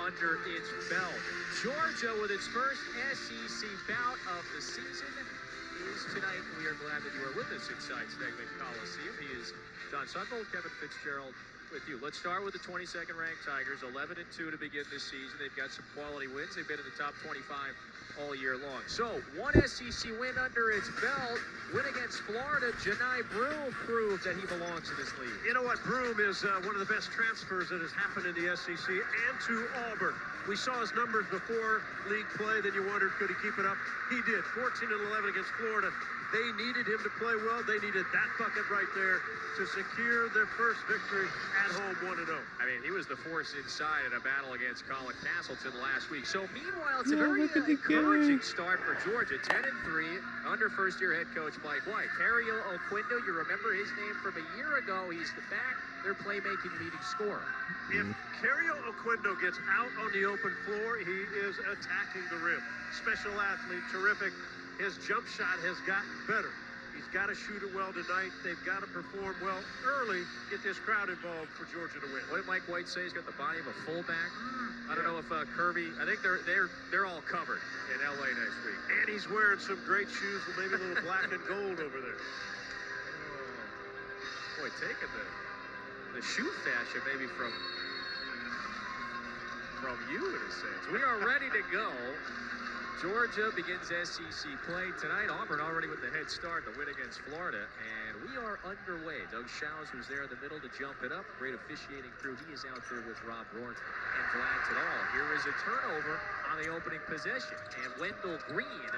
under its belt. Georgia, with its first SEC bout of the season, is tonight. We are glad that you are with us inside Segment Coliseum. He is John Sundvold, Kevin Fitzgerald with you. Let's start with the 22nd ranked Tigers, 11-2 to begin this season. They've got some quality wins. They've been in the top 25 all year long. So, one SEC win under its belt. Win against Florida. Janai Broome proved that he belongs in this league. You know what? Broome is one of the best transfers that has happened in the SEC and to Auburn. We saw his numbers before league play. Then you wondered, could he keep it up? He did. 14-11 against Florida. They needed him to play well. They needed that bucket right there to secure their first victory at home, 1-0. I mean, he was the force inside in a battle against Colin Castleton last week. So, meanwhile, it's a very encouraging start for Georgia. 10-3 under first-year head coach Mike White. Cario Oquindo, you remember his name from a year ago. He's the their playmaking leading scorer. If Cario Oquindo gets out on the open floor, he is attacking the rim. Special athlete, terrific. His jump shot has gotten better. He's got to shoot it well tonight. They've got to perform well early, get this crowd involved for Georgia to win. What did Mike White say? He's got the body of a fullback. I don't know if Kirby. I think they're all covered in LA next week. And he's wearing some great shoes with maybe a little black and gold over there. Oh, boy, taking the shoe fashion maybe from you in a sense. We are ready to go. Georgia begins SEC play tonight. Auburn already with the head start, the win against Florida, and we are underway. Doug Shows was there in the middle to jump it up. Great officiating crew. He is out there with Rob Rourke and Vlad Tadal. Here is a turnover on the opening possession, and Wendell Green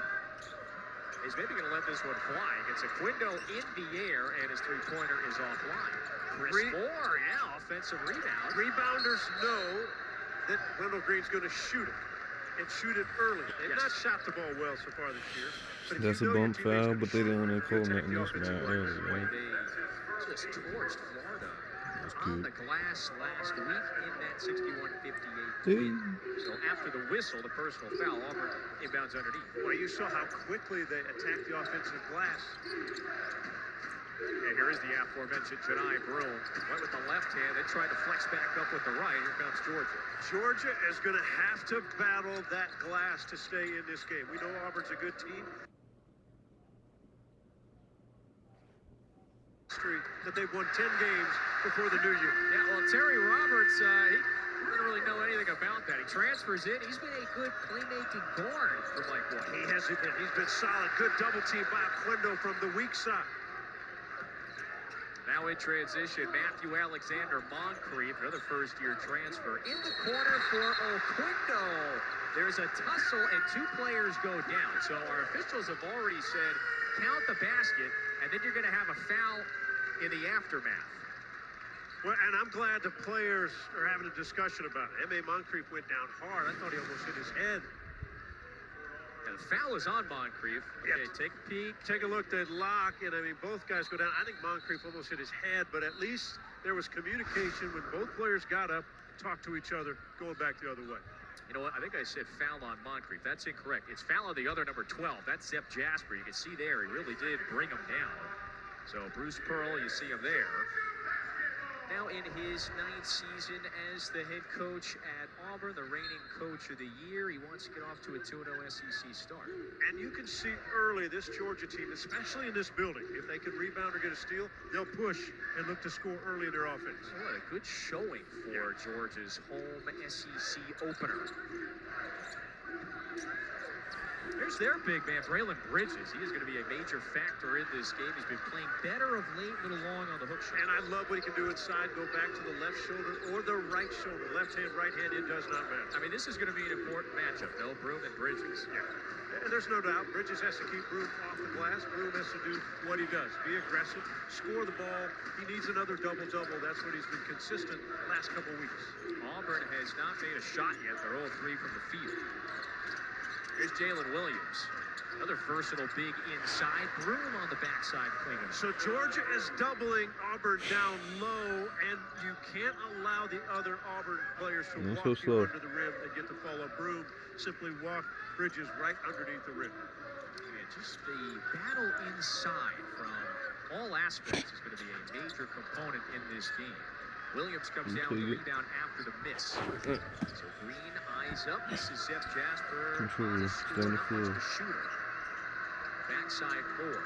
is maybe going to let this one fly. Gets a Quindo in the air, and his three-pointer is offline. Chris Moore, offensive rebound. Rebounders know that Wendell Green's going to shoot it. And shoot it early. They've not shot the ball well so far this year. But that's a bump foul, but they didn't want to call that in this match earlier. They just torched Florida on the glass last week in that 61-58 win. So after the whistle, the personal foul, Auburn inbounds underneath. Well, you saw how quickly they attacked the offensive glass. And here is the aforementioned Janai Broome. Went with the left hand, then tried to flex back up with the right. Here comes Georgia. Georgia is going to have to battle that glass to stay in this game. We know Auburn's a good team. That they've won 10 games before the new year. Yeah, well, Terry Roberts, he doesn't really know anything about that. He transfers in. He's been a good playmaking guard for Mike White. He has been. He's been solid. Good double team by Oquindo from the weak side. Now in transition, Matthew Alexander Moncrief, another first-year transfer, in the corner for Oquindo. There's a tussle and two players go down. So our officials have already said, count the basket, and then you're going to have a foul in the aftermath. Well, and I'm glad the players are having a discussion about it. M.A. Moncrief went down hard. I thought he almost hit his head. And the foul is on Moncrief. Okay, take a peek. Take a look. They lock, and I mean, both guys go down. I think Moncrief almost hit his head, but at least there was communication when both players got up, talked to each other, going back the other way. You know what? I think I said foul on Moncrief. That's incorrect. It's foul on the other number 12. That's Zep Jasper. You can see there, he really did bring him down. So Bruce Pearl, you see him there. Now in his 9th season as the head coach at Auburn, the reigning coach of the year. He wants to get off to a 2-0 SEC start. And you can see early this Georgia team, especially in this building, if they can rebound or get a steal, they'll push and look to score early in their offense. What a good showing for Georgia's home SEC opener. There's their big man, Braylon Bridges. He is going to be a major factor in this game. He's been playing better of late, a little long on the hook shot. And I love what he can do inside, go back to the left shoulder or the right shoulder. Left hand, right hand, it does not matter. I mean, this is going to be an important matchup, though, Broome and Bridges. Yeah. And there's no doubt, Bridges has to keep Broome off the glass. Broome has to do what he does, be aggressive, score the ball. He needs another double-double. That's what he's been consistent the last couple weeks. Auburn has not made a shot yet. They're 0-3 from the field. Here's Jalen Williams. Another versatile big inside. Broome on the backside cleaning. So Georgia is doubling Auburn down low, and you can't allow the other Auburn players to walk you under the rim and get the follow. Broome simply walk Bridges right underneath the rim. Yeah, just the battle inside from all aspects is going to be a major component in this game. Williams comes down with the rebound after the miss. So Green eyes up. This is Zep Jasper. Control, stay on the floor. The shooter. Backside 4.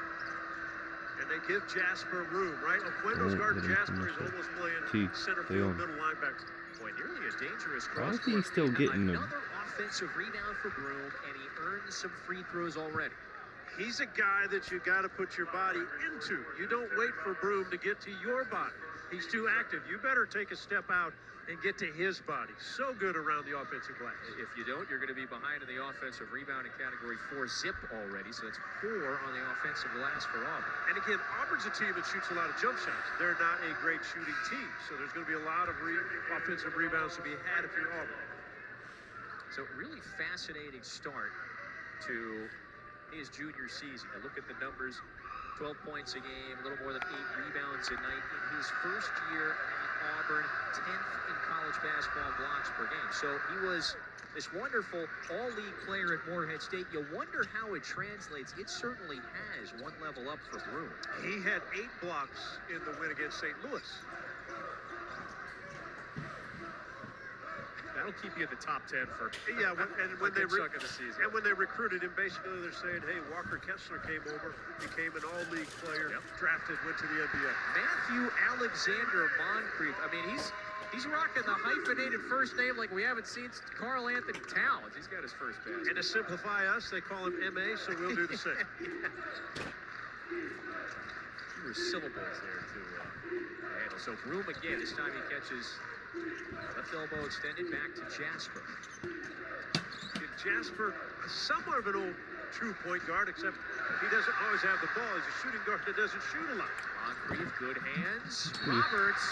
And they give Jasper room, right? Oquendo's guarding Jasper. He's almost playing center field, middle linebacker. Boy, nearly a dangerous Why cross. is he still getting them? Another offensive rebound for Broom, and he earned some free throws already. He's a guy that you got to put your body into. You don't wait for Broom to get to your body. He's too active. You better take a step out and get to his body. So good around the offensive glass. If you don't, you're going to be behind in the offensive rebounding category 4 zip already. So that's 4 on the offensive glass for Auburn. And again, Auburn's a team that shoots a lot of jump shots. They're not a great shooting team. So there's going to be a lot of offensive rebounds to be had if you're Auburn. So really fascinating start to his junior season. You look at the numbers, 12 points a game, a little more than 8 rebounds a night in his first year at Auburn, 10th in college basketball blocks per game. So he was this wonderful all-league player at Morehead State. You wonder how it translates. It certainly has one level up for Broom. He had 8 blocks in the win against St. Louis. That'll keep you in the top 10 for when they chunk of the season. And when they recruited him, basically they're saying, hey, Walker Kessler came over, became an all-league player, drafted, went to the NBA. Matthew Alexander Moncrief. I mean, he's rocking the hyphenated first name like we haven't seen Carl Anthony Towns. He's got his first pass. And to simplify us, they call him MA, so we'll do the same. Fewer syllables there to handle. So Broom again. This time he catches left elbow extended back to Jasper. Jasper, somewhat of an old true point guard, except he doesn't always have the ball. He's a shooting guard that doesn't shoot a lot. Moncrief, good hands. Roberts,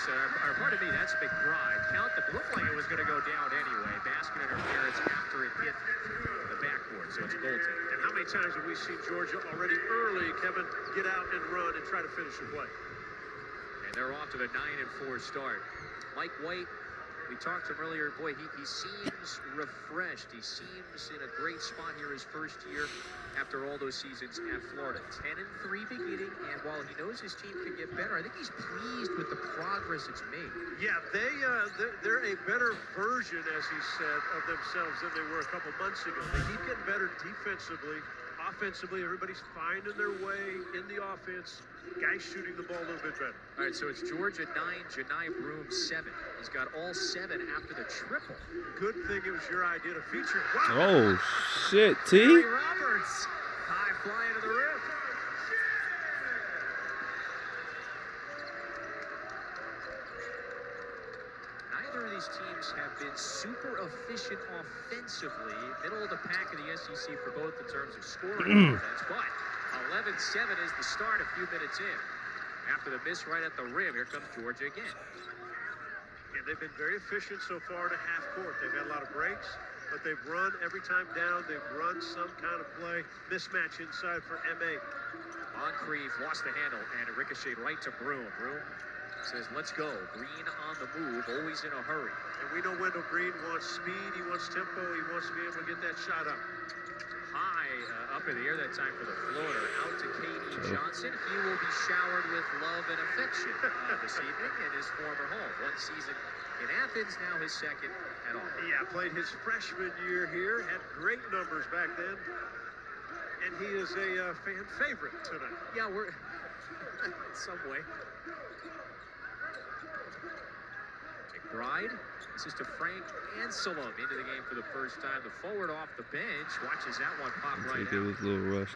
pardon me, that's McBride. Count looked like it was going to go down anyway. Basket interference after it hit the backboard, so it's goaltending. And how many times have we seen Georgia already early, Kevin, get out and run and try to finish the play? And they're off to the 9-4 start. Mike White, we talked to him earlier. Boy, he seems refreshed. He seems in a great spot here his first year after all those seasons at Florida. 10-3 beginning, and while he knows his team can get better, I think he's pleased with the progress it's made. Yeah, they're a better version, as he said, of themselves than they were a couple months ago. They keep getting better defensively. Offensively, everybody's finding their way in the offense. Guys shooting the ball a little bit better. All right, so it's Georgia 9, Janai Broom 7. He's got all 7 after the triple. Good thing it was your idea to feature. Wow. Oh, shit, T. Terry Roberts, high fly into the rim. Neither of these teams have been super efficient offensively. Middle of the pack of the SEC for both in terms of scoring offense, but 11-7 is the start a few minutes in. After the miss right at the rim, here comes Georgia again. Yeah, they've been very efficient so far to half court. They've had a lot of breaks, but they've run every time down. They've run some kind of play. Mismatch inside for MA. Moncrief lost the handle, and it ricocheted right to Broom. Broom says, let's go. Green on the move, always in a hurry. And we know Wendell Green wants speed, he wants tempo, he wants to be able to get that shot up. High up in the air that time for the floater. Out to K.D. Johnson. He will be showered with love and affection this evening in his former home. One season in Athens, now his second at Auburn. Yeah, played his freshman year here, had great numbers back then. And he is a fan favorite tonight. Yeah, we're in some way. McBride, this is to Frank Anselm into the game for the first time. The forward off the bench, watches that one pop right out. It was a little rushed.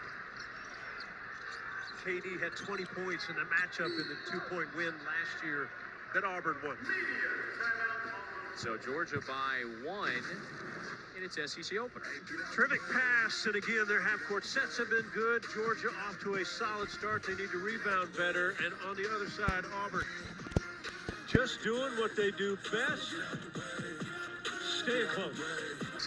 KD had 20 points in the matchup in the 2-point win last year that Auburn won. So Georgia by 1 in its SEC opener. Terrific pass, and again, their half-court sets have been good. Georgia off to a solid start. They need to rebound better. And on the other side, Auburn just doing what they do best, stay close.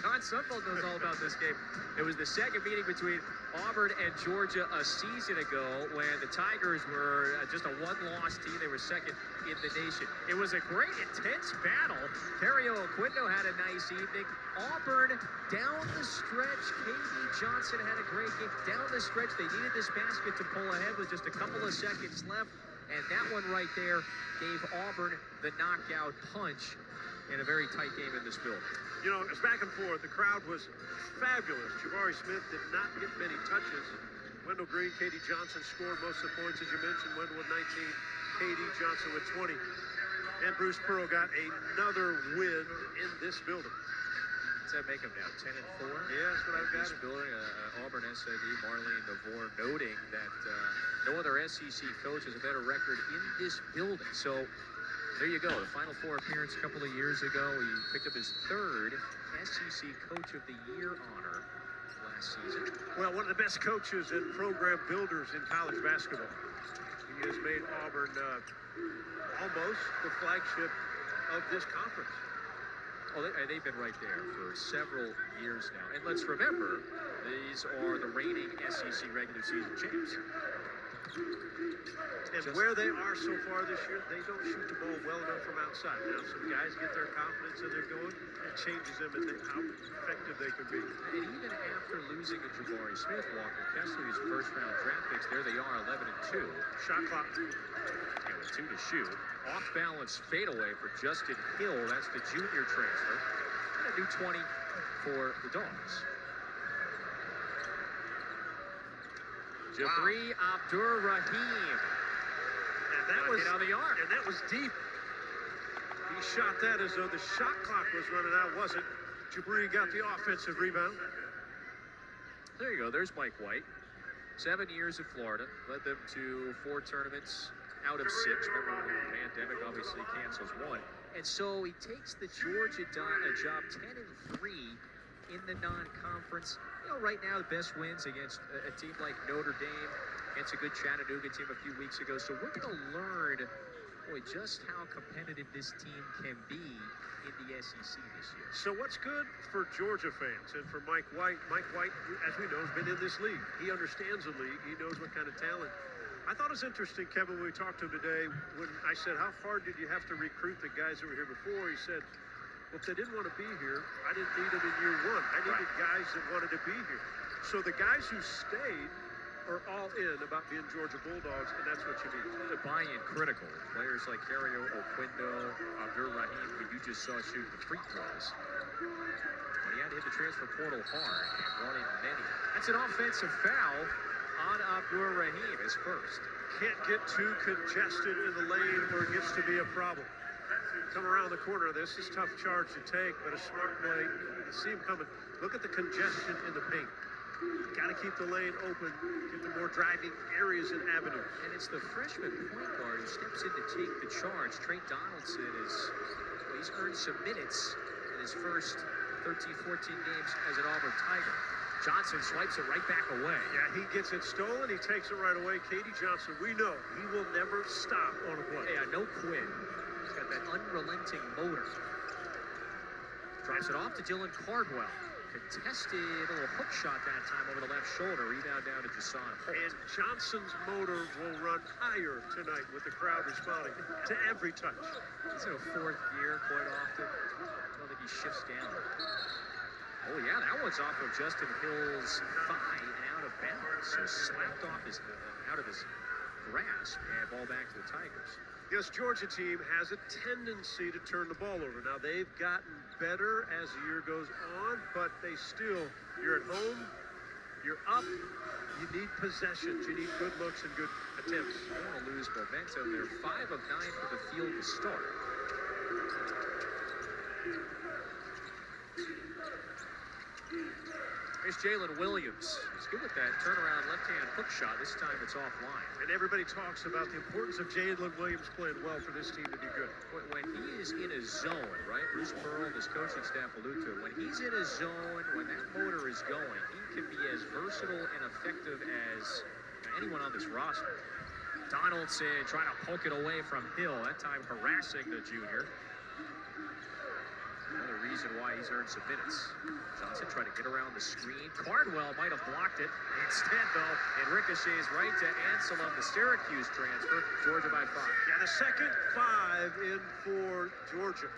John Sundvall knows all about this game. It was the second meeting between Auburn and Georgia a season ago when the Tigers were just a one-loss team. They were second in the nation. It was a great, intense battle. Terry Oquendo had a nice evening. Auburn down the stretch. K.D. Johnson had a great game. Down the stretch, they needed this basket to pull ahead with just a couple of seconds left. And that one right there gave Auburn the knockout punch in a very tight game in this building. You know, it was back and forth. The crowd was fabulous. Jabari Smith did not get many touches. Wendell Green, Katie Johnson scored most of the points, as you mentioned. Wendell with 19, Katie Johnson with 20. And Bruce Pearl got another win in this building. Does that make him now 10-4? Yeah, that's what I've got. This building, Auburn SID, Marlene Navor noting that no other SEC coach has a better record in this building. So there you go. The Final Four appearance a couple of years ago. He picked up his third SEC Coach of the Year honor last season. Well, one of the best coaches and program builders in college basketball. He has made Auburn almost the flagship of this conference. Oh, they've been right there for several years now. And let's remember, these are the reigning SEC regular season champs. And where they are so far this year, they don't shoot the ball well enough from outside. Now, some guys get their confidence and they're going, it changes them and how effective they can be. And even after losing a Jabari Smith, Walker Kessler, his first-round draft picks, there they are, 11-2. Shot clock. And with 2 to shoot. Off-balance fadeaway for Justin Hill. That's the junior transfer. And a new 20 for the Dogs. Jabri Abdur-Rahim. And that was on the arm. And that was deep. He shot that as though the shot clock was running out. Wasn't. Jabri got the offensive rebound. There you go. There's Mike White. 7 years at Florida. Led them to 4 tournaments out of 6. Remember, the pandemic obviously cancels 1. And so he takes the Georgia job 10-3 in the non-conference. You know, right now the best wins against a team like Notre Dame, against a good Chattanooga team a few weeks ago. So we're going to learn, boy, just how competitive this team can be in the SEC this year. So what's good for Georgia fans and for Mike White? Mike White, as we know, has been in this league. He understands the league. He knows what kind of talent. I thought it was interesting, Kevin, when we talked to him today, when I said, how hard did you have to recruit the guys that were here before? He said, well, if they didn't want to be here, I didn't need them in year 1. I needed guys that wanted to be here. So the guys who stayed are all in about being Georgia Bulldogs, and that's what you need. The buy-in critical. Players like Cario Oquindo, Abdur-Rahim, who you just saw shoot the free throws. But he had to hit the transfer portal hard and run in many. That's an offensive foul on Abdur-Rahim, his first. Can't get too congested in the lane where it gets to be a problem. Come around the corner. This is a tough charge to take, but a smart play. You see him coming. Look at the congestion in the paint. Got to keep the lane open, get the more driving areas and avenues. And it's the freshman point guard who steps in to take the charge. Trey Donaldson he's earned some minutes in his first 13, 14 games as an Auburn Tiger. Johnson swipes it right back away. Yeah, he gets it stolen. He takes it right away. Katie Johnson, we know he will never stop on a play. Yeah, no quit. He's got that unrelenting motor. Drops it off to Dylan Cardwell. Contested a little hook shot that time over the left shoulder. Rebound down to Jason Holt. And Johnson's motor will run higher tonight with the crowd responding to every touch. He's in a 4th year quite often. I don't think he shifts down. Oh yeah, that one's off of Justin Hill's thigh and out of bounds. So slapped off out of his grasp and ball back to the Tigers. This Georgia team has a tendency to turn the ball over. Now, they've gotten better as the year goes on, but they still, you're at home, you're up, you need possessions, you need good looks and good attempts. They don't want to lose momentum. They're 5 of 9 for the field to start. Here's Jalen Williams. He's good with that turnaround left-hand hook shot. This time it's offline. And everybody talks about the importance of Jalen Williams playing well for this team to be good. When he is in a zone, right? Bruce Pearl and his coaching staff allude to it. When he's in a zone, when that motor is going, he can be as versatile and effective as anyone on this roster. Donaldson trying to poke it away from Hill, that time harassing the junior. Another reason why he's earned some minutes. Johnson trying to get around the screen. Cardwell might have blocked it. Instead, though, it ricochets right to Anselm, the Syracuse transfer. Georgia by 5. Yeah, the second 5 in for Georgia.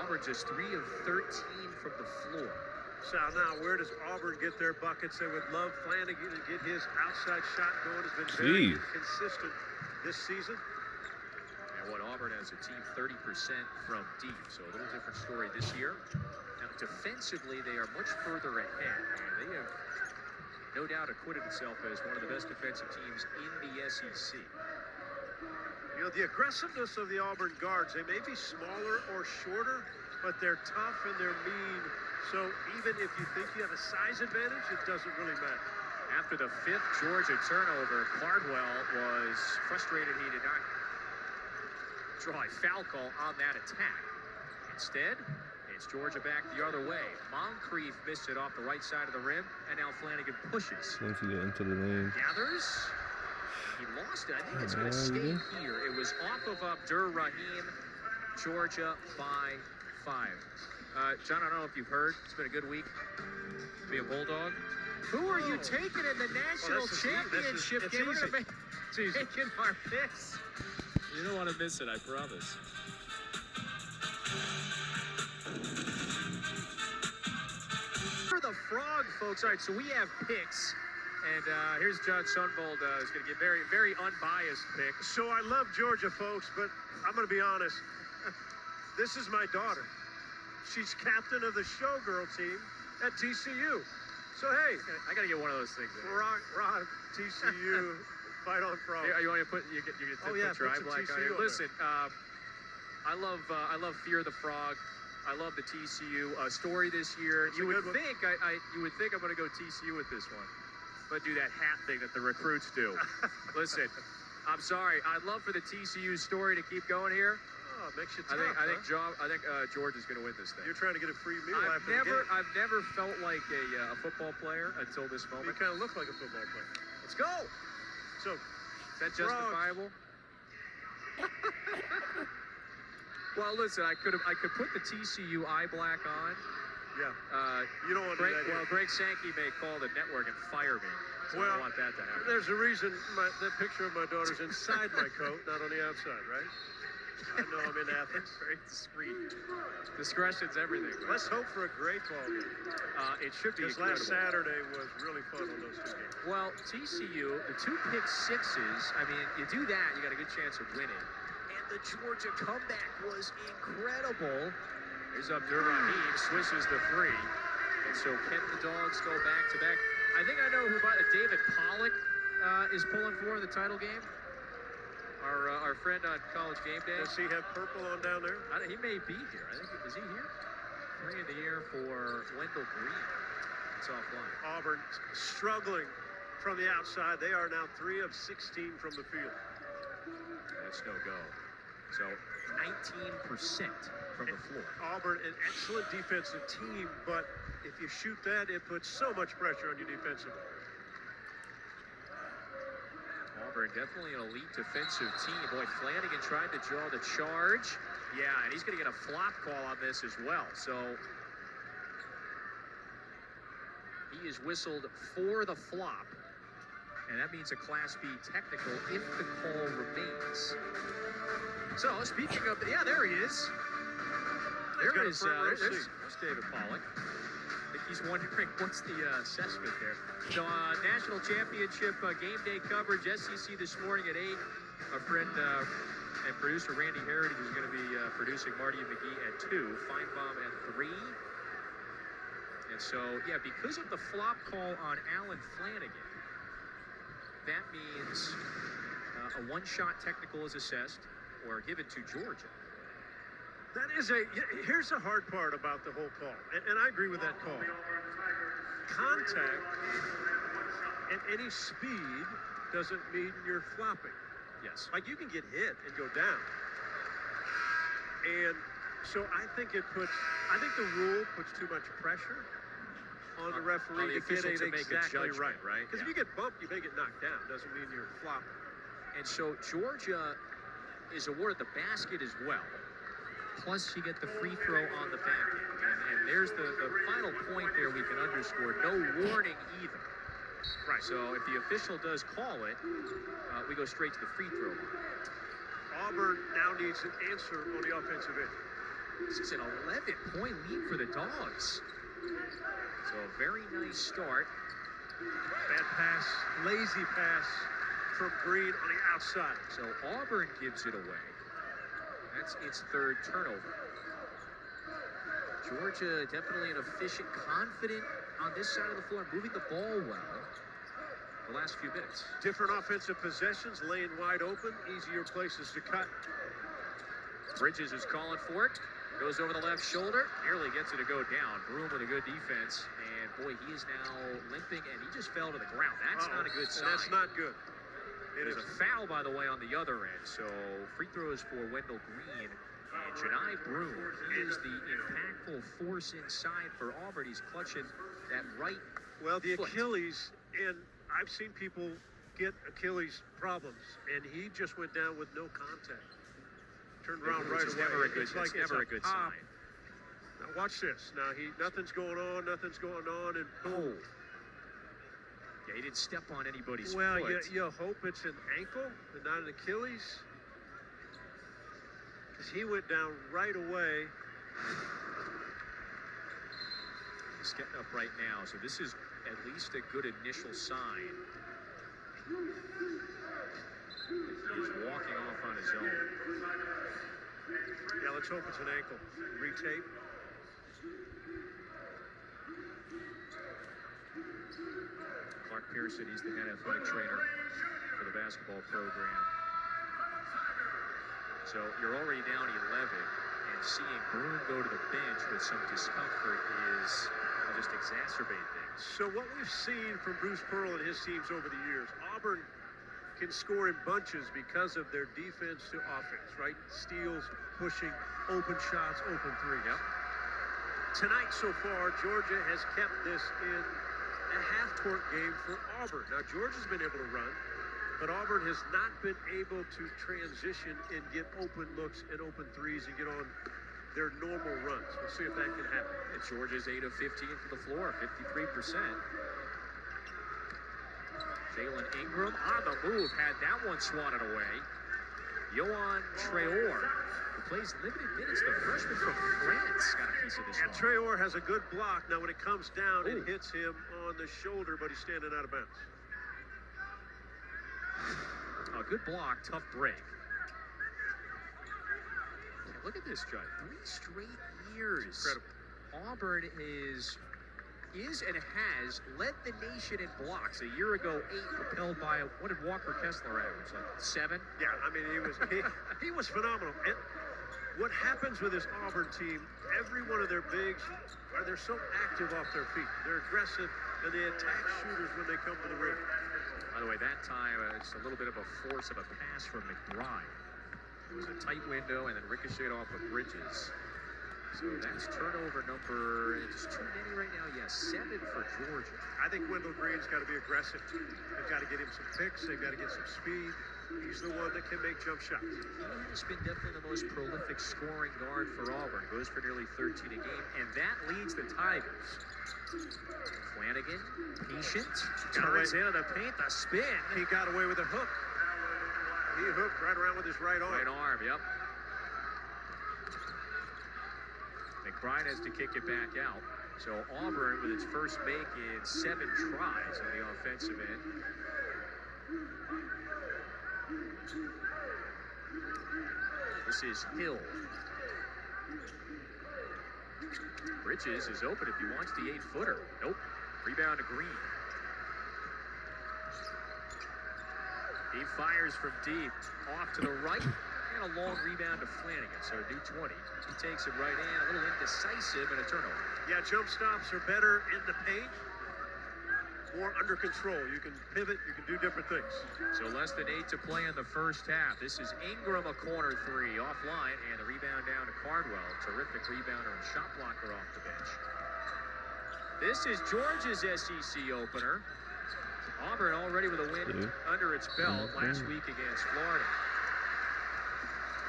Auburn just 3 of 13 from the floor. So now, where does Auburn get their buckets? They would love Flanagan to get his outside shot going. Has been very consistent this season. And what Auburn has a team 30% from deep, so a little different story this year. Now, defensively, they are much further ahead, and they have no doubt acquitted itself as one of the best defensive teams in the SEC. You know, the aggressiveness of the Auburn guards, they may be smaller or shorter, but they're tough and they're mean. So even if you think you have a size advantage, it doesn't really matter. After the 5th Georgia turnover, Cardwell was frustrated he did not draw a foul call on that attack. Instead, it's Georgia back the other way. Moncrief missed it off the right side of the rim, and now Flanagan pushes. Once you get into the lane. Gathers. He lost it. I think it's going to stay here. It was off of Abdur Rahim. Georgia by 5. John, I don't know if you've heard. It's been a good week to be a Bulldog. Who are you taking in the national championship game? We're going to make taking our picks. You don't want to miss it, I promise. For the Frog, folks. All right, so we have picks. And here's John Sunvold is going to give very, very unbiased picks. So I love Georgia, folks, but I'm going to be honest. This is my daughter. She's captain of the showgirl team at TCU. So, hey. I got to get one of those things. Rock, TCU, fight on Frog. Hey, you want to put your eye black on here? Listen, I love Fear the Frog. I love the TCU story this year. You would think I'm going to go TCU with this one. But do that hat thing that the recruits do. Listen, I'm sorry. I'd love for the TCU story to keep going here. Oh, it makes you tough, I think George is going to win this thing. You're trying to get a free meal after the game. I've never felt like a football player until this moment. You kind of look like a football player. Let's go. So, is that justifiable? Well, listen, I could put the TCU eye black on. Yeah. You don't want to do that. Well, Greg Sankey may call the network and fire me. So I don't want that to happen. There's a reason that picture of my daughter's inside my coat, not on the outside, right? I know I'm in Athens. Very discreet. Discretion's everything. Right? Let's hope for a great ball game. It should be incredible. Last Saturday was really fun on those two games. Well, TCU, the 2 pick sixes, I mean, you do that, you got a good chance of winning. And the Georgia comeback was incredible. Here's Abdur Rahim, swishes the 3. And so can the Dogs go back-to-back? I think I know who David Pollock is pulling for in the title game. Our friend on College Game Day. Does he have purple on down there? He may be here. Is he here? 3 in the air for Wendell Green. It's offline. Auburn struggling from the outside. They are now 3 of 16 from the field. That's no go. So 19% from the floor. Auburn, an excellent defensive team, but if you shoot that, it puts so much pressure on you defensively. Auburn, definitely an elite defensive team. Boy, Flanagan tried to draw the charge. Yeah, and he's going to get a flop call on this as well. So he is whistled for the flop. And that means a Class B technical if the call remains. So, speaking of, there he is. There's David Pollock. I think he's wondering what's the assessment there. So, national championship game day coverage, SEC this morning at 8. Our friend and producer Randy Heritage is going to be producing Marty and McGee at 2. Feinbaum at 3. And so, yeah, because of the flop call on Alan Flanagan, that means a one-shot technical is assessed or given to Georgia. Here's the hard part about the whole call, and I agree with that call. Contact at any speed doesn't mean you're flopping. Yes. Like, you can get hit and go down. And so I think the rule puts too much pressure on the referee to get it exactly right. Because if you get bumped, you may get knocked down. Doesn't mean you're flopping. And so Georgia is awarded the basket as well. Plus you get the free throw on the back end. And there's the final point there we can underscore. No warning either. Right. So if the official does call it, we go straight to the free throw line. Auburn now needs an answer on the offensive end. This is an 11-point lead for the Dogs. So a very nice start. Bad pass, lazy pass from Green on the outside. So Auburn gives it away. That's its third turnover. Georgia definitely an efficient, confident on this side of the floor, moving the ball well the last few minutes. Different offensive possessions, laying wide open, easier places to cut. Bridges is calling for it. Goes over the left shoulder, nearly gets it to go down. Broom with a good defense, and boy, he is now limping, and he just fell to the ground. That's not a good sign. That's not good. There's a foul, by the way, on the other end. So free throws for Wendell Green. And Jedi Broom is the impactful force inside for Auburn. He's clutching that right Well, the foot. Achilles, and I've seen people get Achilles problems, and he just went down with no contact. Turned around right Which is away. never a good, It's like it's never a good pop. sign. Now watch this. Now nothing's going on, and boom. Yeah, he didn't step on anybody's Well, foot. you hope it's an ankle and not an Achilles. Because he went down right away. He's getting up right now, so this is at least a good initial sign. He's walking off on his own. Yeah, let's hope it's an ankle. Retape. Clark Pearson, he's the head athletic trainer for the basketball program. So you're already down 11, and seeing Broom go to the bench with some discomfort will just exacerbate things. So what we've seen from Bruce Pearl and his teams over the years, Auburn can score in bunches because of their defense to offense, right? Steals, pushing, open shots, open three. Yep. Tonight so far, Georgia has kept this in a half-court game for Auburn. Now, Georgia's been able to run, but Auburn has not been able to transition and get open looks and open threes and get on their normal runs. We'll see if that can happen. And Georgia's 8 of 15 from the floor, 53%. Jalen Ingram on the move, had that one swatted away. Yohan Traore, who plays limited minutes, the freshman from France, got a piece of this And one. Traore has a good block. Now, when it comes down, Ooh. it hits him on the shoulder, but he's standing out of bounds. A good block, tough break. Look at this, Judd. 3 straight years. Incredible. Auburn is and has led the nation in blocks. A year ago, 8, propelled by, what did Walker Kessler average, like 7? Yeah, I mean, he was phenomenal. And what happens with this Auburn team, every one of their bigs, they're so active off their feet. They're aggressive, and they attack shooters when they come to the rim. By the way, that time, it's a little bit of a force of a pass from McBride. It was a tight window and then ricocheted off of Bridges. So that's turnover number, it's too many right now. Yes, 7 for Georgia. I think Wendell Green's got to be aggressive. They've got to get him some picks. They've got to get some speed. He's the one that can make jump shots. He has been definitely the most prolific scoring guard for Auburn. Goes for nearly 13 a game, and that leads the Tigers. Flanagan, patient, turns into the paint, the spin. He got away with a hook. He hooked right around with his right arm. Right arm, yep. McBride has to kick it back out. So Auburn with its first make in 7 tries on the offensive end. This is Hill. Bridges is open if he wants the 8-footer. Nope. Rebound to Green. He fires from deep, off to the right, and a long rebound to Flanagan. So a new 20. He takes it right in, a little indecisive, and a turnover. Yeah, jump stops are better in the paint, more under control. You can pivot, you can do different things. So less than 8 to play in the first half. This is Ingram, a corner 3, offline, and the rebound down to Cardwell. Terrific rebounder and shot blocker off the bench. This is Georgia's SEC opener. Auburn already with a win under its belt last week against Florida.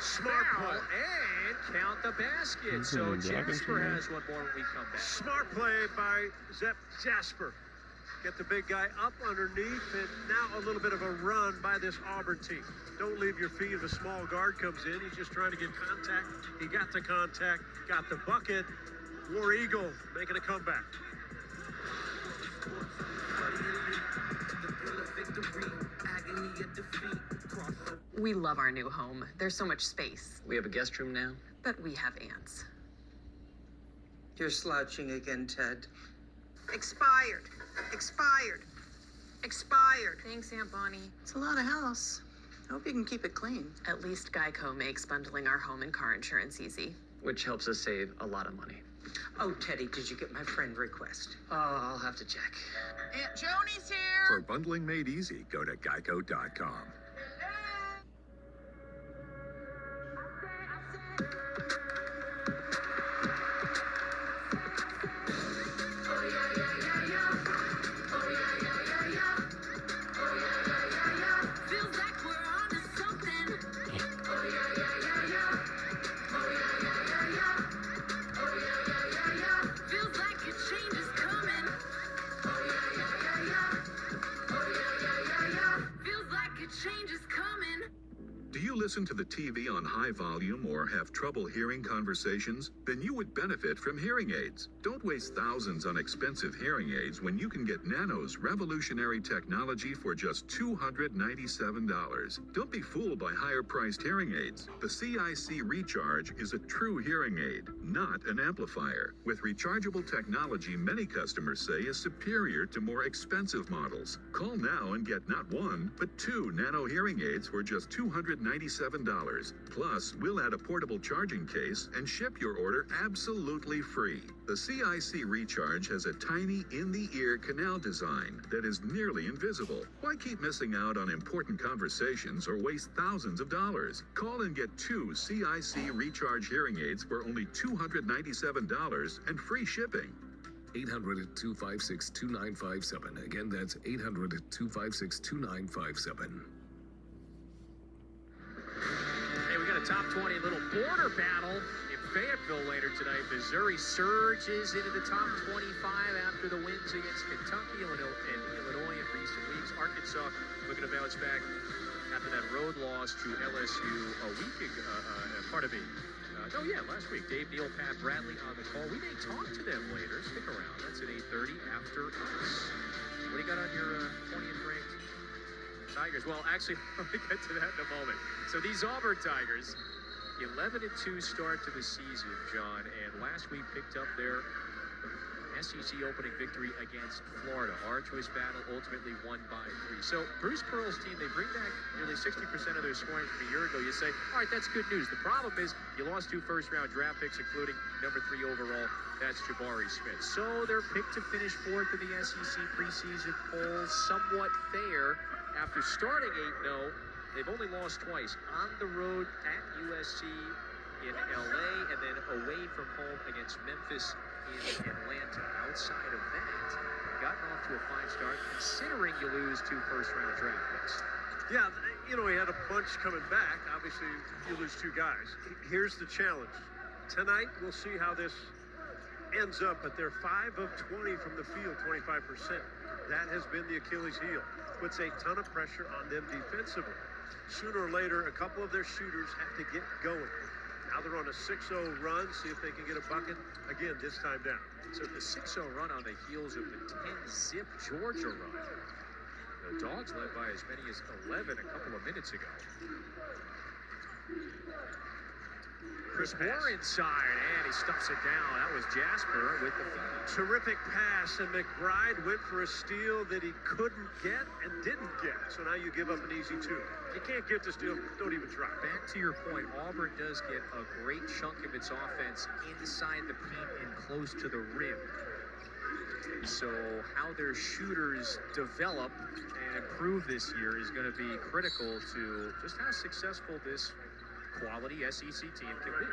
Smart play. And count the basket. So Jasper has one more when we come back. Smart play by Zep Jasper. Get the big guy up underneath, and now a little bit of a run by this Auburn team. Don't leave your feet if a small guard comes in. He's just trying to get contact. He got the contact, got the bucket. War Eagle making a comeback. We love our new home. There's so much space. We have a guest room now. But we have ants. You're slouching again, Ted. Expired. Expired. Expired. Thanks, Aunt Bonnie. It's a lot of house. I hope you can keep it clean. At least Geico makes bundling our home and car insurance easy. Which helps us save a lot of money. Oh, Teddy, did you get my friend request? I'll have to check. Aunt Joni's here. For bundling made easy, go to geico.com. Listen to the TV on high volume or have trouble hearing conversations? Then you would benefit from hearing aids. Don't waste thousands on expensive hearing aids when you can get Nano's revolutionary technology for just $297. Don't be fooled by higher priced hearing aids. The CIC Recharge is a true hearing aid, not an amplifier. With rechargeable technology many customers say is superior to more expensive models. Call now and get not one, but 2 Nano hearing aids for just $297. Plus, we'll add a portable charging case and ship your order absolutely free. The CIC Recharge has a tiny in-the-ear canal design that is nearly invisible. Why keep missing out on important conversations or waste thousands of dollars? Call and get 2 CIC Recharge hearing aids for only $297 and free shipping. 800-256-2957. Again, that's 800-256-2957. Hey, we got a top 20 little border battle in Fayetteville later tonight. Missouri surges into the top 25 after the wins against Kentucky and Illinois in recent weeks. Arkansas looking to bounce back after that road loss to LSU a week ago. Last week. Dave Neal, Pat Bradley on the call. We may talk to them later. Stick around. That's at 8:30 after us. What do you got on your 20th ranked Tigers? Well, actually, we'll get to that in a moment. So these Auburn Tigers, 11-2 start to the season, John, and last week picked up their SEC opening victory against Florida. Arduous battle, ultimately won by 3. So Bruce Pearl's team, they bring back nearly 60% of their scoring from a year ago. You say, all right, that's good news. The problem is you lost 2 first-round draft picks, including number 3 overall. That's Jabari Smith. So they're picked to finish 4th in the SEC preseason poll. Somewhat fair. After starting 8-0, they've only lost twice. On the road at USC in LA, and then away from home against Memphis in Atlanta. Outside of that, gotten off to a fine start, considering you lose 2 first-round draft picks. Yeah, he had a bunch coming back. Obviously, you lose 2 guys. Here's the challenge. Tonight, we'll see how this ends up, but they're 5 of 20 from the field, 25%. That has been the Achilles heel. Puts a ton of pressure on them defensively. Sooner or later, a couple of their shooters have to get going. Now they're on a 6-0 run, see if they can get a bucket again this time down. So the 6-0 run on the heels of the 10-zip Georgia run. The Dogs led by as many as 11 a couple of minutes ago. Chris Moore inside, and he stuffs it down. That was Jasper with the feed. Terrific pass, and McBride went for a steal that he couldn't get and didn't get. So now you give up an easy 2. If you can't get the steal, don't even try. Back to your point, Auburn does get a great chunk of its offense inside the paint and close to the rim. So how their shooters develop and improve this year is going to be critical to just how successful this quality SEC team can be.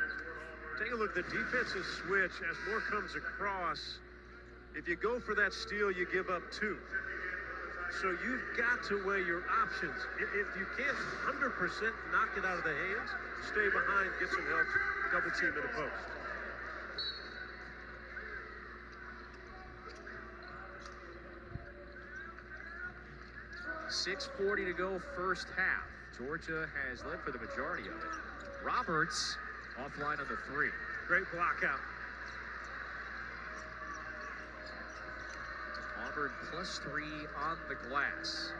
Take a look, the defensive switch, as more comes across, if you go for that steal, you give up 2. So you've got to weigh your options. If you can't 100% knock it out of the hands, stay behind, get some help, double team in the post. .640 to go first half. Georgia has led for the majority of it. Roberts offline on the 3. Great block out. Auburn +3 on the glass.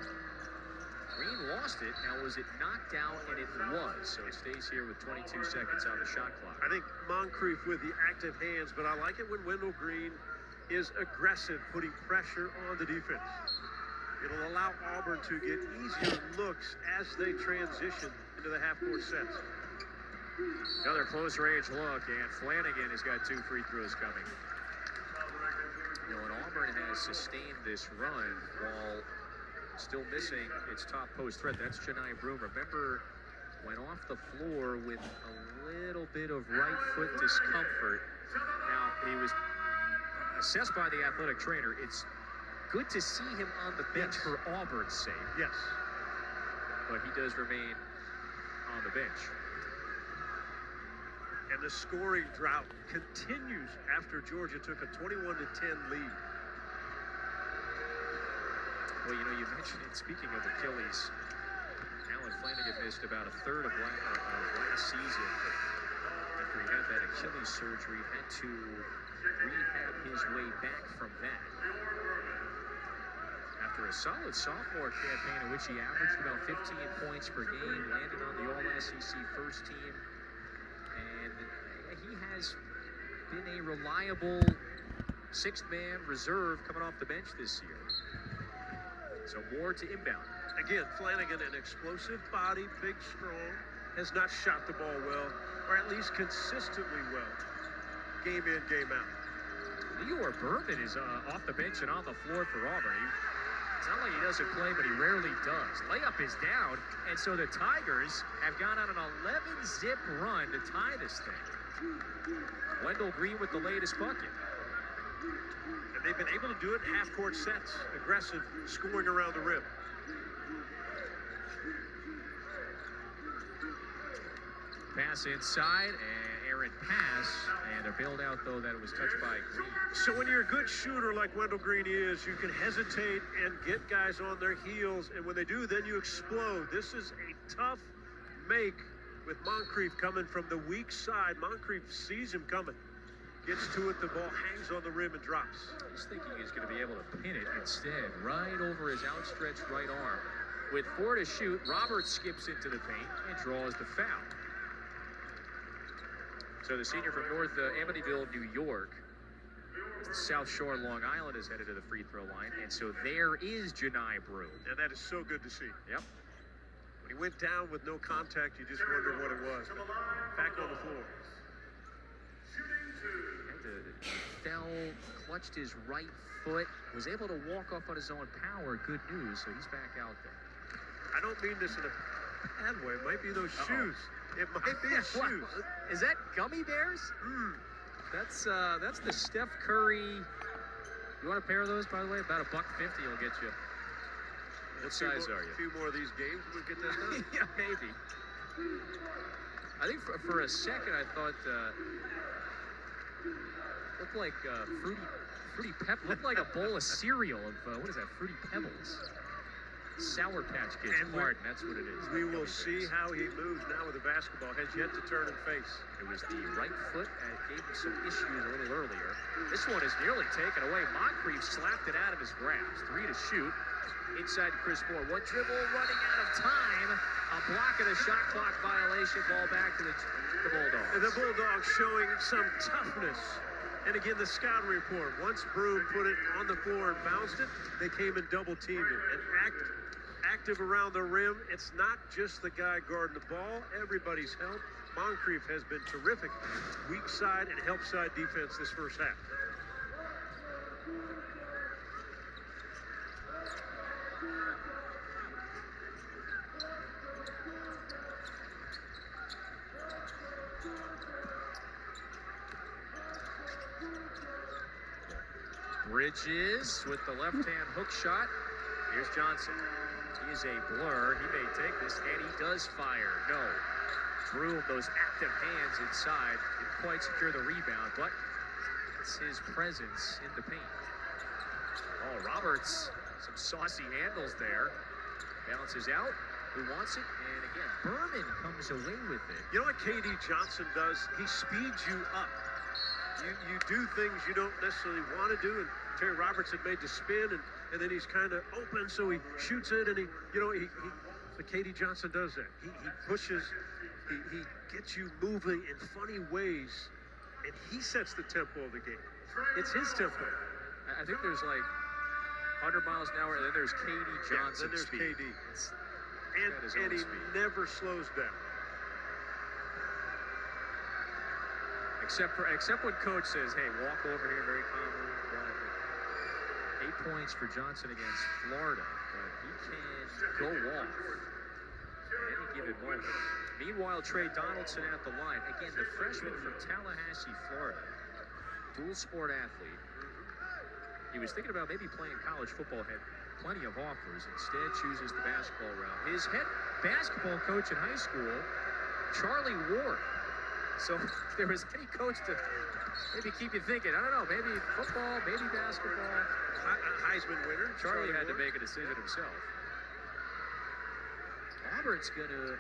Green lost it. Now, was it knocked out? And it was. So it stays here with 22 seconds on the shot clock. I think Moncrief with the active hands, but I like it when Wendell Green is aggressive, putting pressure on the defense. It'll allow Auburn to get easier looks as they transition into the half-court sets. Another close-range look, and Flanagan has got 2 free throws coming. You know, and Auburn has sustained this run while still missing its top post threat. That's Janai Broome. Remember, went off the floor with a little bit of right foot discomfort. Now, he was assessed by the athletic trainer. It's good to see him on the bench for Auburn's sake. Yes. But he does remain on the bench. And the scoring drought continues after Georgia took a 21-10 lead. Well, you know, you mentioned it. Speaking of Achilles, Alan Flanagan missed about a third of last season after he had that Achilles surgery. Had to rehab his way back from that. After a solid sophomore campaign in which he averaged about 15 points per game, landed on the All-SEC first team, and he has been a reliable sixth-man reserve coming off the bench this year. So more to inbound. Again, Flanagan, an explosive body, big, strong, has not shot the ball well, or at least consistently well, game in, game out. Leor Berman is off the bench and on the floor for Auburn. It's not like he doesn't play, but he rarely does. Layup is down, and so the Tigers have gone on an 11-zip run to tie this thing. Wendell Green with the latest bucket. And they've been able to do it in half-court sets, aggressive scoring around the rim. Pass inside, and Aaron pass, and a build out though that it was touched by Green. So when you're a good shooter like Wendell Green is, you can hesitate and get guys on their heels, and when they do, then you explode. This is a tough make with Moncrief coming from the weak side. Moncrief sees him coming, gets to it, the ball hangs on the rim and drops. He's thinking he's going to be able to pin it instead, right over his outstretched right arm. With 4 to shoot, Roberts skips into the paint and draws the foul. So the senior from North Amityville, New York, South Shore, Long Island, is headed to the free throw line. And so there is Janai Broome. And that is so good to see. Yep. When he went down with no contact, you just wondered what it was. But back on the floor. Fell, clutched his right foot, was able to walk off on his own power. Good news, so he's back out there. I don't mean this in a bad way. It might be those shoes. It might be his shoes. Is that gummy bears? That's the Steph Curry. You want a pair of those, by the way? About $1.50 will get you. What size are you? A few more of these games, we'll get that done. Yeah, maybe. I think for a second I thought looked like fruity pebbles. Looked like a bowl of cereal of what is that? Fruity Pebbles. Sour Patch Kids, And Martin, that's what it is. We will see how he moves now with the basketball. Has yet to turn and face. It was the right foot and it gave him some issues a little earlier. This one is nearly taken away. Moncrief slapped it out of his grasp. 3 to shoot. Inside to Chris Moore. One dribble, running out of time. A block and a shot clock violation. Ball back to the Bulldogs. And the Bulldogs showing some toughness. And again, the scouting report. Once Broome put it on the floor and bounced it, they came and double-teamed it. And active around the rim. It's not just the guy guarding the ball. Everybody's help. Moncrief has been terrific. Weak side and help side defense this first half. Bridges with the left-hand hook shot. Here's Johnson. He is a blur. He may take this, and he does fire. No. Broome, those active hands inside. Didn't quite secure the rebound, but it's his presence in the paint. Oh, Roberts, some saucy handles there. Bounces out. Who wants it? And again, Berman comes away with it. You know what KD Johnson does? He speeds you up. you do things you don't necessarily want to do, and Terry Roberts had made the spin, and then he's kind of open, so he shoots it, and but Katie Johnson does that. He pushes, he gets you moving in funny ways, and he sets the tempo of the game. It's his tempo. I think there's like 100 miles an hour, and then there's Katie Johnson. Then there's speed. KD. And he never slows down. Except when coach says, "Hey, walk over here very calmly." 8 points for Johnson against Florida, but he can go off at any given moment. Meanwhile, Trey Donaldson at the line. Again, the freshman from Tallahassee, Florida, dual sport athlete. He was thinking about maybe playing college football, had plenty of offers. Instead, chooses the basketball route. His head basketball coach in high school, Charlie Ward. So if there was any coach to maybe keep you thinking, I don't know, maybe football, maybe basketball. Heisman winner. Charlie had to make a decision himself. Auburn's going to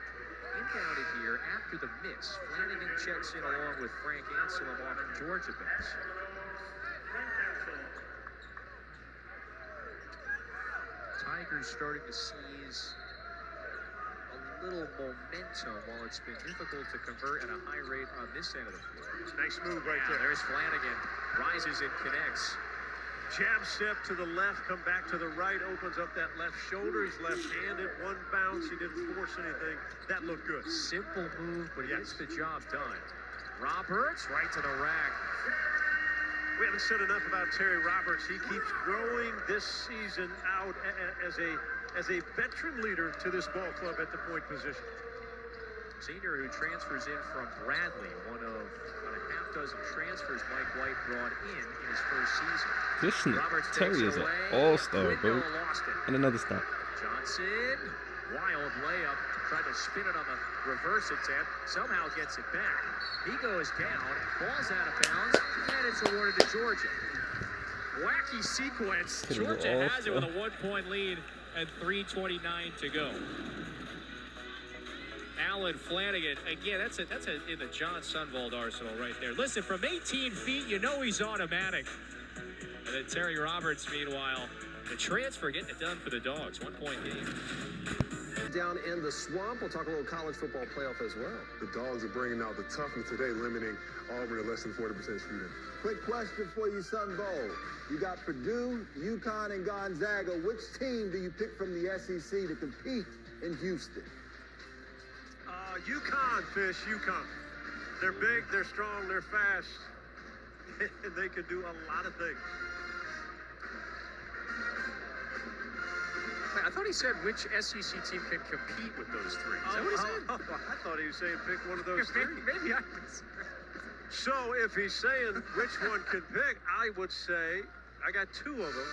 inbound it here after the miss. Flanagan checks in along with Frank Anselm off the Georgia bench. Tigers starting to seize a little momentum while it's been difficult to convert at a high rate on this end of the floor. Nice move right there. There's Flanagan. Rises and connects. Jab step to the left, come back to the right, opens up that left shoulder. He's left-handed, one bounce. He didn't force anything. That looked good. Simple move, but he gets the job done. Roberts right to the rack. We haven't said enough about Terry Roberts. He keeps growing this season out as a veteran leader to this ball club at the point position. Senior who transfers in from Bradley, one of about a half dozen transfers Mike White brought in his first season. Listen, Roberts Terry takes is it an away. all-star, bro. Windmill lost it. And another stop. Johnson, wild layup, tried to spin it on the reverse attempt, somehow gets it back. He goes down, falls out of bounds, and it's awarded to Georgia. Wacky sequence. Georgia has it with a 1-point lead and 3:29 to go. Alan Flanagan, again, that's in the John Sunvold arsenal right there. Listen, from 18 feet, you know he's automatic. And then Terry Roberts, meanwhile, the transfer getting it done for the Dogs. 1-point game. Down in the swamp, we'll talk a little college football playoff as well. The Dogs are bringing out the toughness today, limiting Auburn to less than 40% shooting. Quick question for you, Sun Bowl. You got Purdue, UConn, and Gonzaga. Which team do you pick from the SEC to compete in Houston? UConn, Fish, UConn. They're big, they're strong, they're fast, and they can do a lot of things. I thought he said which SEC team can compete with those three. Is that what he said? I thought he was saying pick one of those three. Maybe I was. So if he's saying which one can pick, I would say I got two of them.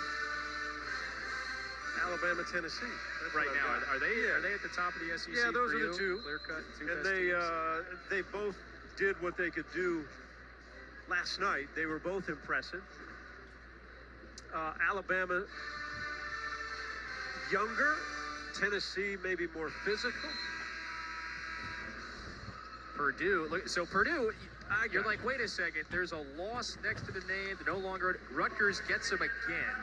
Alabama, Tennessee. That's Right now, are they at the top of the SEC? Yeah, those for are the you? two. Clear cut, two And best they both did what they could do last night. They were both impressive. Alabama, younger. Tennessee, maybe more physical. Purdue. So Purdue, you're like, wait a second. There's a loss next to the name. No longer. Rutgers gets them again.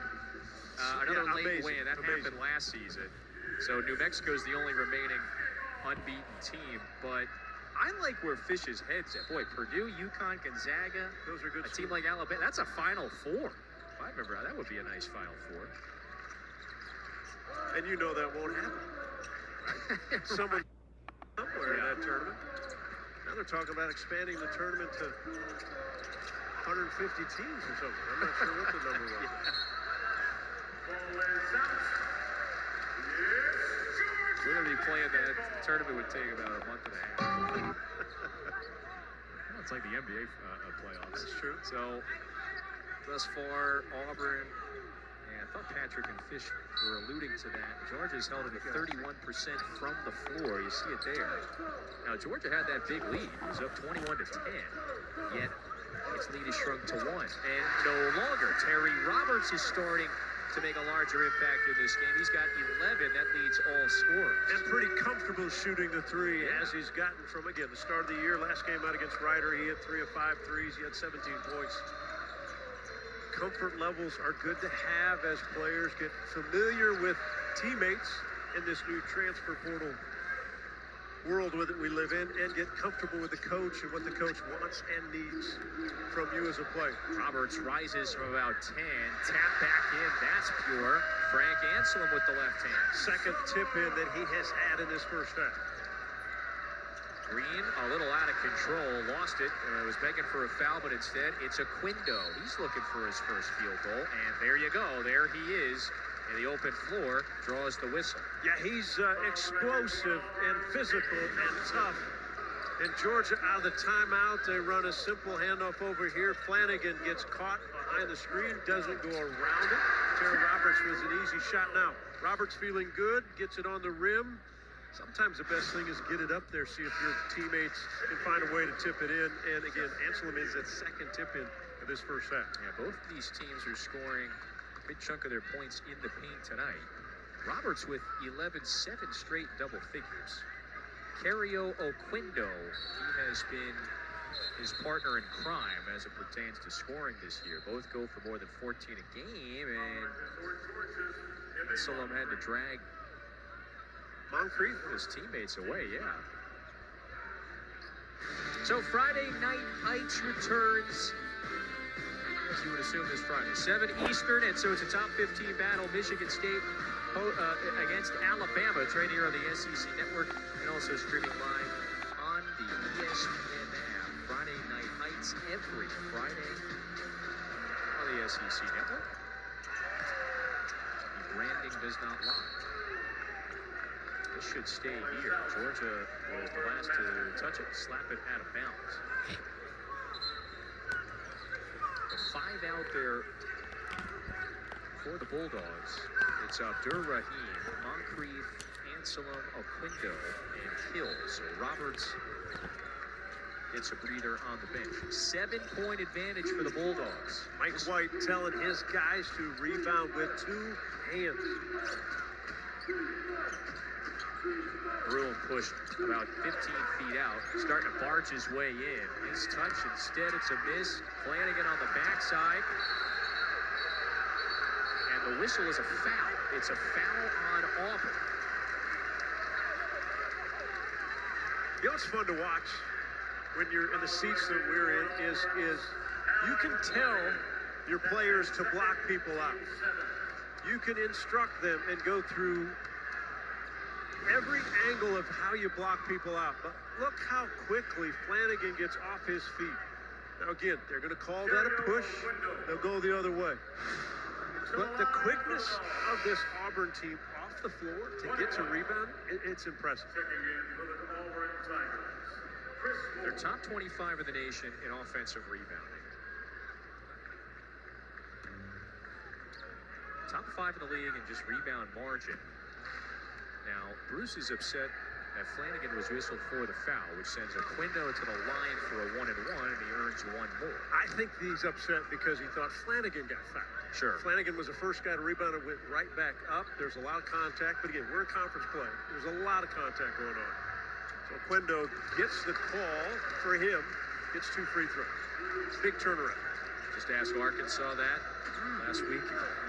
Another late win. That happened last season. So New Mexico's the only remaining unbeaten team. But I like where Fish's head's at. Boy, Purdue, UConn, Gonzaga. Those are good. A team like Alabama. That's a Final Four. If I remember, that would be a nice Final Four. And you know that won't happen. Someone somewhere in that tournament. Now they're talking about expanding the tournament to 150 teams or something. I'm not sure what the number was. We're going to be playing that tournament would take about a month and a half. Well, it's like the NBA playoffs. That's true. So, thus far, Auburn, and I thought Patrick and Fish were alluding to that. Georgia's held it at 31% from the floor. You see it there. Now, Georgia had that big lead. It was up 21 to 10. Yet, its lead is shrunk to 1. And no longer. Terry Roberts is starting to make a larger impact in this game. He's got 11. That leads all scorers. And pretty comfortable shooting the three as he's gotten from, again, the start of the year. Last game out against Ryder, he hit 3 of 5 threes. He had 17 points. Comfort levels are good to have as players get familiar with teammates in this new transfer portal world that we live in, and get comfortable with the coach and what the coach wants and needs from you as a player. Roberts rises from about 10. Tap back in. That's pure. Frank Anselm with the left hand. Second tip in that he has had in his first half. Green a little out of control. Lost it. Was begging for a foul, but instead it's a Quindo. He's looking for his first field goal. And there you go. There he is. In the open floor, draws the whistle. Yeah, he's explosive and physical and tough. And Georgia out of the timeout, they run a simple handoff over here. Flanagan gets caught behind the screen, doesn't go around it. Terry Roberts was an easy shot. Now, Roberts feeling good, gets it on the rim. Sometimes the best thing is get it up there, see if your teammates can find a way to tip it in. And again, Anselm is that second tip in of his first half. Yeah, both of these teams are scoring a big chunk of their points in the paint tonight. Roberts with 11, 7 straight double figures. Cario Oquindo, he has been his partner in crime as it pertains to scoring this year. Both go for more than 14 a game, and Anselm had to drag Moncrief, his teammates away, yeah. So Friday Night Heights returns, as you would assume this Friday, 7 Eastern, and so it's a top 15 battle. Michigan State against Alabama. It's right here on the SEC Network and also streaming live on the ESPN app. Friday Night Heights every Friday on the SEC Network. The branding does not lie. This should stay here. Georgia was the last to touch it, slap it out of bounds. The 5 out there for the Bulldogs. It's Abdur-Rahim, Moncrief, Anselm, Oquindo, and Hill. So Roberts gets a breather on the bench. 7-point advantage for the Bulldogs. Mike White telling his guys to rebound with 2 hands. Bruin pushed about 15 feet out, starting to barge his way in. Nice touch. Instead, it's a miss. Flanagan on the backside. And the whistle is a foul. It's a foul on Auburn. You know what's fun to watch when you're in the seats that we're in is you can tell your players to block people out. You can instruct them and go through every angle of how you block people out. But look how quickly Flanagan gets off his feet. Now again, they're going to call that a push. They'll go the other way. But the quickness of this Auburn team off the floor to get to rebound, it's impressive. They're top 25 in the nation in offensive rebounding. Top 5 in the league in just rebound margin. Now, Bruce is upset that Flanagan was whistled for the foul, which sends Oquindo to the line for a 1-and-1, and he earns 1 more. I think he's upset because he thought Flanagan got fouled. Sure. Flanagan was the first guy to rebound and went right back up. There's a lot of contact, but again, we're in conference play. There's a lot of contact going on. So Oquindo gets the call for him, gets 2 free throws. Big turnaround. Just ask Arkansas that last week.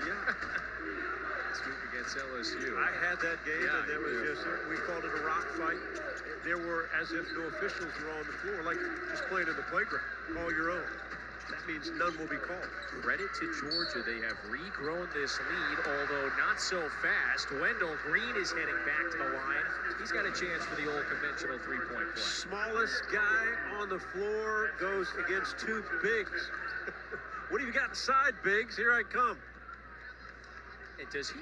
Yeah. Last week against LSU. I had that game, and there was just, we called it a rock fight. There were, as if no officials were on the floor, like just playing in the playground. Call your own. That means none will be called. Credit to Georgia. They have regrown this lead, although not so fast. Wendell Green is heading back to the line. He's got a chance for the old conventional three-point play. Smallest guy on the floor goes against 2 bigs. What have you got inside, bigs? Here I come. And does he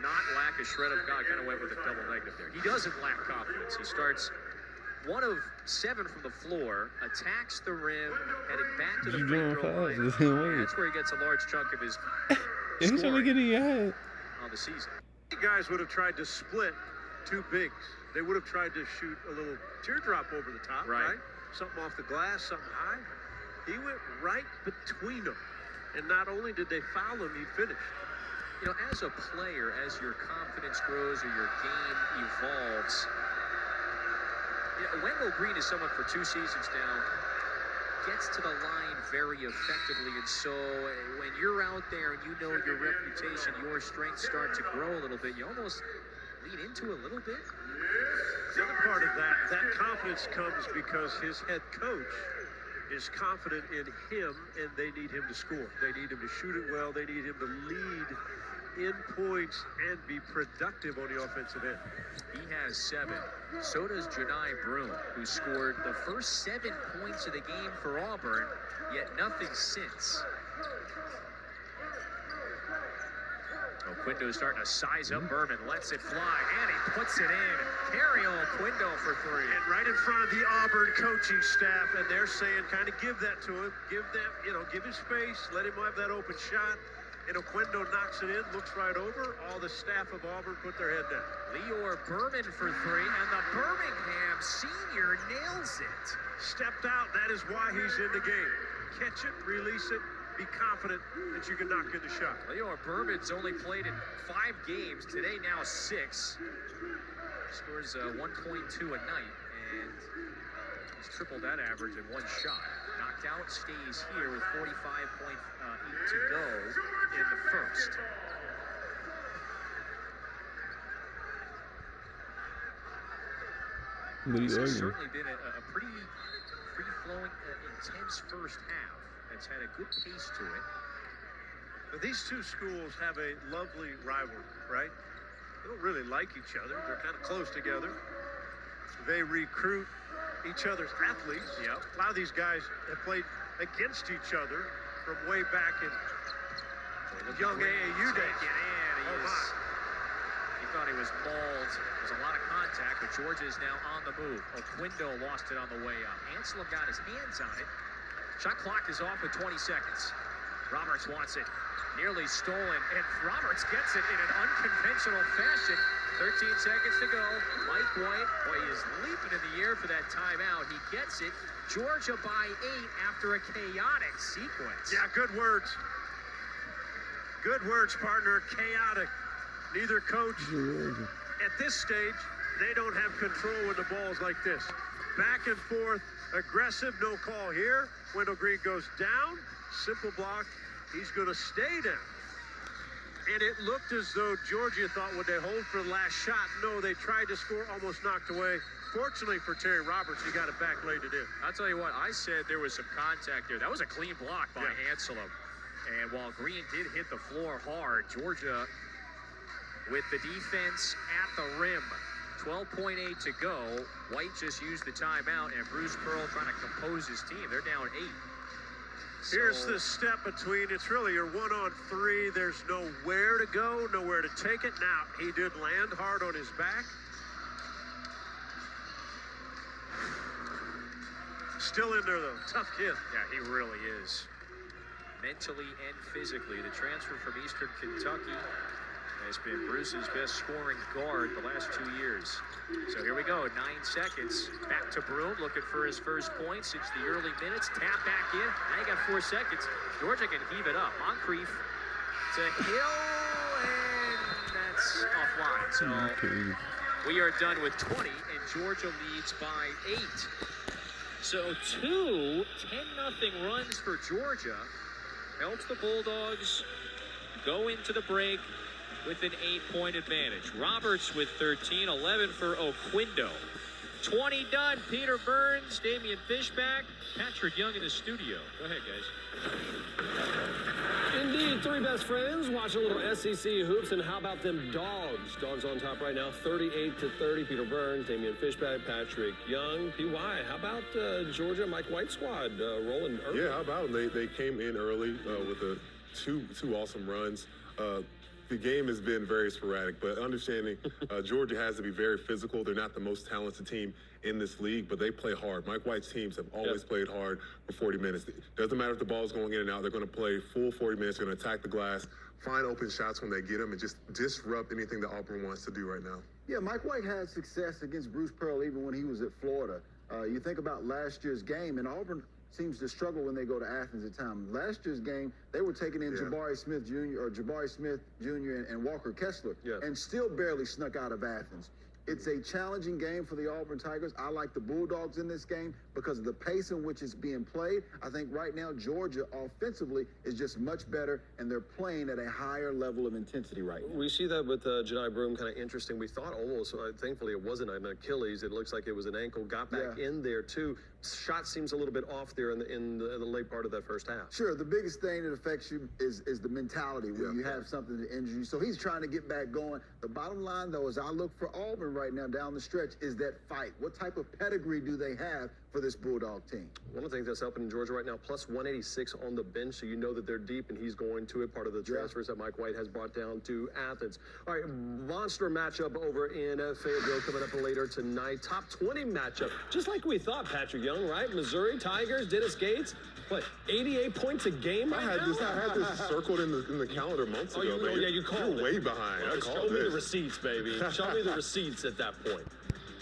not lack a shred of God? Kind of went with a double negative there. He doesn't lack confidence. He starts 1 of 7 from the floor, attacks the rim, heading back to the free throw line. That's where he gets a large chunk of his scoring on the season. Guys would have tried to split 2 bigs. They would have tried to shoot a little teardrop over the top, right? Something off the glass, something high. He went right between them. And not only did they foul him, he finished. You know, as a player, as your confidence grows or your game evolves, you know, Wendell Green is someone for 2 seasons now, gets to the line very effectively. And so when you're out there and you know your reputation, your strengths start to grow a little bit, you almost lean into a little bit. The other part of that confidence comes because his head coach is confident in him, and they need him to score. They need him to shoot it well. They need him to lead in points and be productive on the offensive end. He has 7. So does Janai Broome, who scored the first 7 points of the game for Auburn, yet nothing since. Quindo's starting to size up Berman, lets it fly, and he puts it in. Carriel Quindo for 3. And right in front of the Auburn coaching staff, and they're saying, kind of give that to him, give him space, let him have that open shot. And Quindo knocks it in, looks right over. All the staff of Auburn put their head down. Leor Berman for 3, and the Birmingham senior nails it. Stepped out, that is why he's in the game. Catch it, release it, be confident that you can knock in the shot. Leor Berman's only played in 5 games, today now 6. Scores 1.2 a night, and he's tripled that average in 1 shot. Knocked out, stays here with 45.8 to go in the first. This has certainly been a pretty free-flowing, intense first half. It's had a good pace to it. But these two schools have a lovely rivalry, right? They don't really like each other. They're kind of close together. They recruit each other's athletes. Yep. A lot of these guys have played against each other from way back in young AAU days. He thought he was mauled. There's a lot of contact, but Georgia is now on the move. Quindo lost it on the way up. Anselm got his hands on it. Shot clock is off with 20 seconds. Roberts wants it. Nearly stolen, and Roberts gets it in an unconventional fashion. 13 seconds to go. Mike White, boy, he is leaping in the air for that timeout. He gets it. Georgia by 8 after a chaotic sequence. Yeah, good words. Good words, partner. Chaotic. Neither coach, at this stage, they don't have control when the ball's like this. Back and forth, aggressive, no call here. Wendell Green goes down. Simple block. He's going to stay down. And it looked as though Georgia thought, would they hold for the last shot? No, they tried to score, almost knocked away. Fortunately for Terry Roberts, he got it back, laid it in. I'll tell you what, I said there was some contact there. That was a clean block by Anselm. And while Green did hit the floor hard, Georgia with the defense at the rim. 12.8 to go. White just used the timeout, and Bruce Pearl trying to compose his team. They're down 8. Here's the step between. It's really your 1-on-3. There's nowhere to go, nowhere to take it. Now, he did land hard on his back. Still in there, though. Tough kid. Yeah, he really is. Mentally and physically. The transfer from Eastern Kentucky has been Bruce's best scoring guard the last 2 years. So here we go, 9 seconds. Back to Broome, looking for his first point since the early minutes. Tap back in. Now you got 4 seconds. Georgia can heave it up. Moncrief to Hill, and that's offline. So we are done with 20, and Georgia leads by 8. So 2 10-0 runs for Georgia helps the Bulldogs go into the break with an 8-point advantage. Roberts with 13, 11 for Quindo. 20 done. Peter Burns, Damian Fishback, Patrick Young in the studio. Go ahead, guys. Indeed, 3 best friends watch a little SEC hoops, and how about them Dogs? Dogs on top right now, 38-30. Peter Burns, Damian Fishback, Patrick Young. PY, how about Georgia, Mike White squad rolling early? Yeah, how about them? They came in early with two awesome runs. The game has been very sporadic, but understanding Georgia has to be very physical. They're not the most talented team in this league, but they play hard. Mike White's teams have always played hard for 40 minutes. Doesn't matter if the ball's going in and out. They're going to play full 40 minutes. They're going to attack the glass, find open shots when they get them, and just disrupt anything that Auburn wants to do right now. Yeah, Mike White had success against Bruce Pearl even when he was at Florida. You think about last year's game, and Auburn seems to struggle when they go to Athens at times. Last year's game, they were taking in Jabari Smith Jr. and Walker Kessler, and still barely snuck out of Athens. It's a challenging game for the Auburn Tigers. I like the Bulldogs in this game because of the pace in which it's being played. I think right now Georgia offensively is just much better, and they're playing at a higher level of intensity right now. We see that with Jedi Broom, kind of interesting. We thought almost, thankfully it wasn't an Achilles. It looks like it was an ankle. Got back in there too. Shot seems a little bit off there in the late part of that first half. Sure, the biggest thing that affects you is the mentality when you have something to injure you. So he's trying to get back going. The bottom line, though, as I look for Auburn right now down the stretch, is that fight. What type of pedigree do they have for this Bulldog team? One of the things that's helping Georgia right now, plus 186 on the bench, so you know that they're deep, and he's going to it. Part of the transfers that Mike White has brought down to Athens. All right, monster matchup over in Fayetteville coming up later tonight. Top 20 matchup, just like we thought, Patrick Young, right? Missouri Tigers, Dennis Gates. What, 88 points a game right now? I had this circled in the calendar months ago. Yeah, you called You're way behind. Well, show me the receipts, baby. Show me the receipts at that point.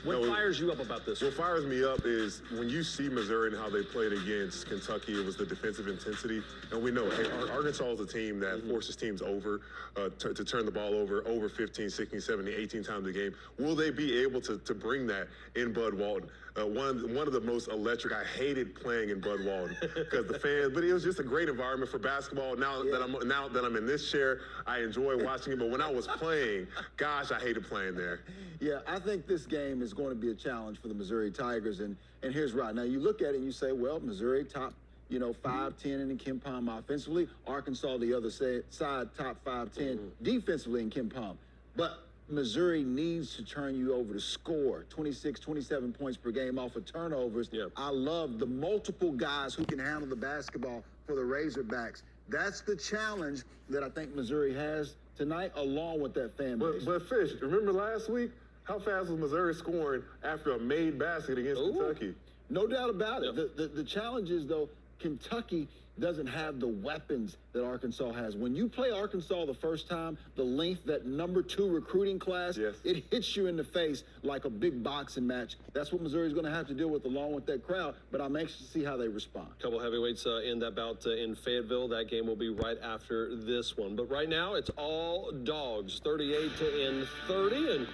What fires you up about this? What fires me up is when you see Missouri and how they played against Kentucky, it was the defensive intensity. And we know, hey, Arkansas is a team that forces teams over, to turn the ball over 15, 16, 17, 18 times a game. Will they be able to bring that in Bud Walton? One of the most electric. I hated playing in Bud Walton because the fans, but it was just a great environment for basketball. Now that I'm in this chair, I enjoy watching it. But when I was playing, gosh, I hated playing there. Yeah, I think this game is going to be a challenge for the Missouri Tigers, and here's right. Now you look at it and you say, well, Missouri top, 5-10 in KenPom offensively. Arkansas the other side top 5-10 defensively in KenPom. But Missouri needs to turn you over to score 26, 27 points per game off of turnovers. I love the multiple guys who can handle the basketball for the Razorbacks. That's the challenge that I think Missouri has tonight, along with that fan base. But Fish, remember last week? How fast was Missouri scoring after a made basket against Kentucky? No doubt about it. The challenge is, though, Kentucky doesn't have the weapons that Arkansas has. When you play Arkansas the first time, the length, that number 2 recruiting class, it hits you in the face like a big boxing match. That's what Missouri's going to have to deal with along with that crowd, but I'm anxious to see how they respond. Couple heavyweights in that bout in Fayetteville. That game will be right after this one. But right now, it's all dogs, 38-30, and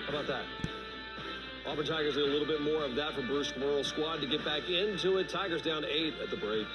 how about that? Auburn Tigers need a little bit more of that for Bruce Squirrel's squad to get back into it. Tigers down 8 at the break.